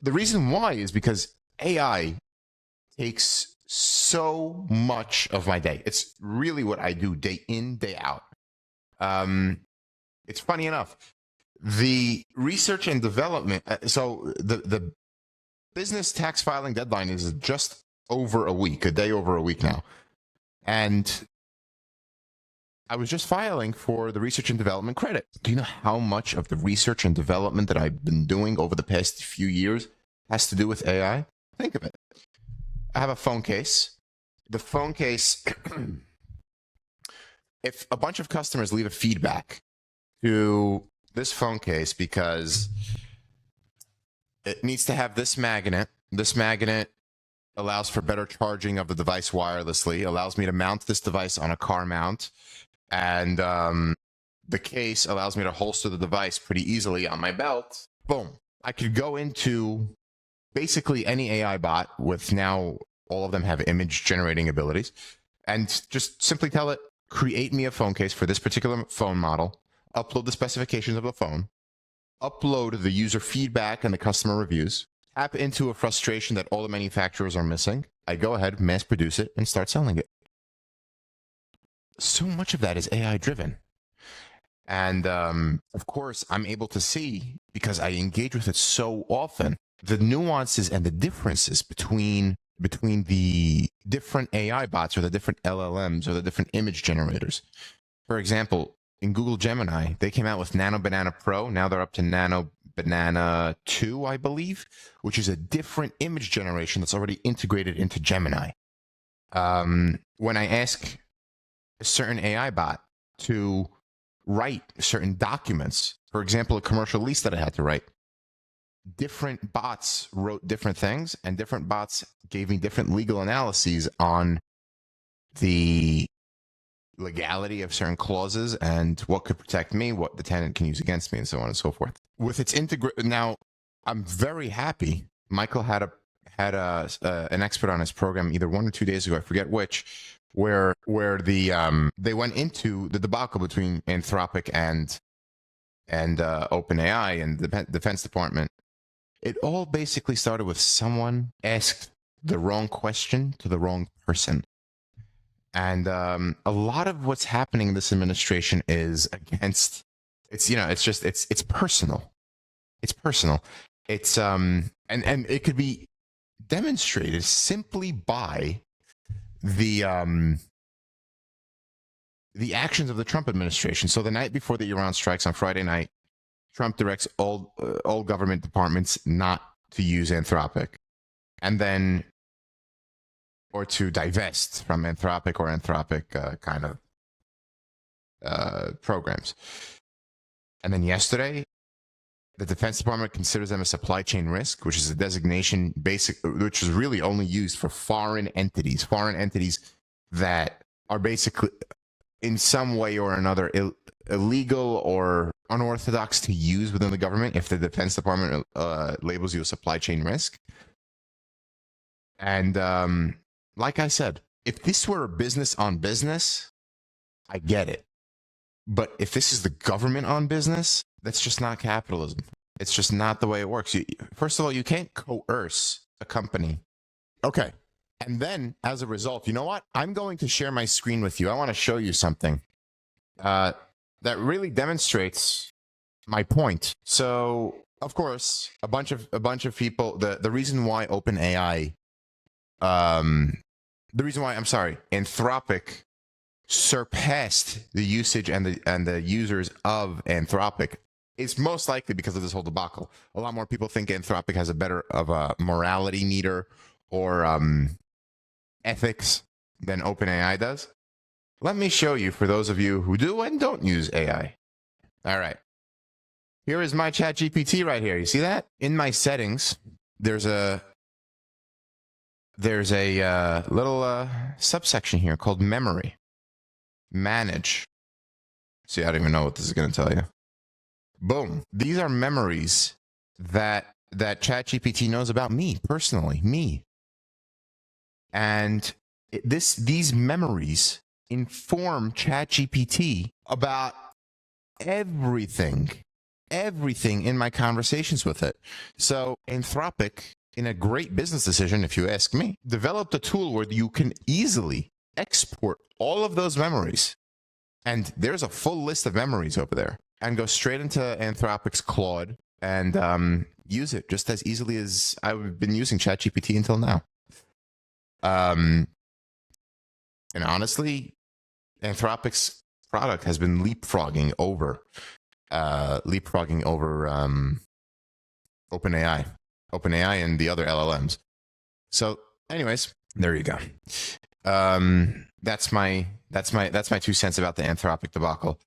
The reason why is because AI takes so much of my day. It's really what I do day in, day out. It's funny enough. The research and development, so the business tax filing deadline is just over a week, a day over a week now. And I was just filing for the research and development credit. Do you know how much of the research and development that I've been doing over the past few years has to do with AI? Think of it. I have a phone case. The phone case, if a bunch of customers leave a feedback to this phone case because it needs to have this magnet allows for better charging of the device wirelessly, allows me to mount this device on a car mount, and the case allows me to holster the device pretty easily on my belt. Boom. I could go into basically any AI bot with now all of them have image generating abilities and just simply tell it, create me a phone case for this particular phone model, upload the specifications of the phone, upload the user feedback and the customer reviews, tap into a frustration that all the manufacturers are missing. I go ahead, mass produce it, and start selling it. So much of that is AI driven. And of course, I'm able to see, because I engage with it so often, the nuances and the differences between the different AI bots or the different LLMs or the different image generators. For example, in Google Gemini, they came out with Nano Banana Pro. Now they're up to Nano Banana 2, I believe, which is a different image generation that's already integrated into Gemini. When I ask a certain AI bot to write certain documents, for example, a commercial lease that I had to write, different bots wrote different things, and different bots gave me different legal analyses on the legality of certain clauses and what could protect me, what the tenant can use against me, and so on and so forth. With its now, I'm very happy. Michael had an expert on his program either 1 or 2 days ago, I forget which, where the they went into the debacle between Anthropic and OpenAI and the Defense Department. It all basically started with someone asked the wrong question to the wrong person. And a lot of what's happening in this administration is against, it's personal. It's personal. It's and it could be demonstrated simply by the actions of the Trump administration. So the night before the Iran strikes on Friday night, Trump directs all government departments not to use Anthropic, and then or to divest from Anthropic or Anthropic kind of programs. And then yesterday, the Defense Department considers them a supply chain risk, which is a designation which is really only used for foreign entities that are basically in some way or another illegal or unorthodox to use within the government if the Defense Department labels you a supply chain risk. And like I said, if this were a business on business, I get it. But if this is the government on business, that's just not capitalism. It's just not the way it works. First of all, you can't coerce a company. Okay. And then as a result, you know what? I'm going to share my screen with you. I want to show you something that really demonstrates my point. So, of course, a bunch of people, the reason why OpenAI, Anthropic surpassed the usage and the users of Anthropic is most likely because of this whole debacle. A lot more people think Anthropic has a better of a morality meter or ethics than OpenAI does. Let me show you for those of you who do and don't use AI. All right. Here is my ChatGPT right here. You see that? In my settings, there's a little subsection here called memory. Manage. See, I don't even know what this is going to tell you. Boom. These are memories that ChatGPT knows about me personally, me. And these memories inform ChatGPT about everything everything in my conversations with it. So Anthropic, in a great business decision, if you ask me, developed a tool where you can easily export all of those memories. And there's a full list of memories over there, and go straight into Anthropic's Claude and use it just as easily as I've been using ChatGPT until now. And honestly, Anthropic's product has been leapfrogging over OpenAI and the other LLMs. So, anyways, there you go. That's my 2 cents about the Anthropic debacle.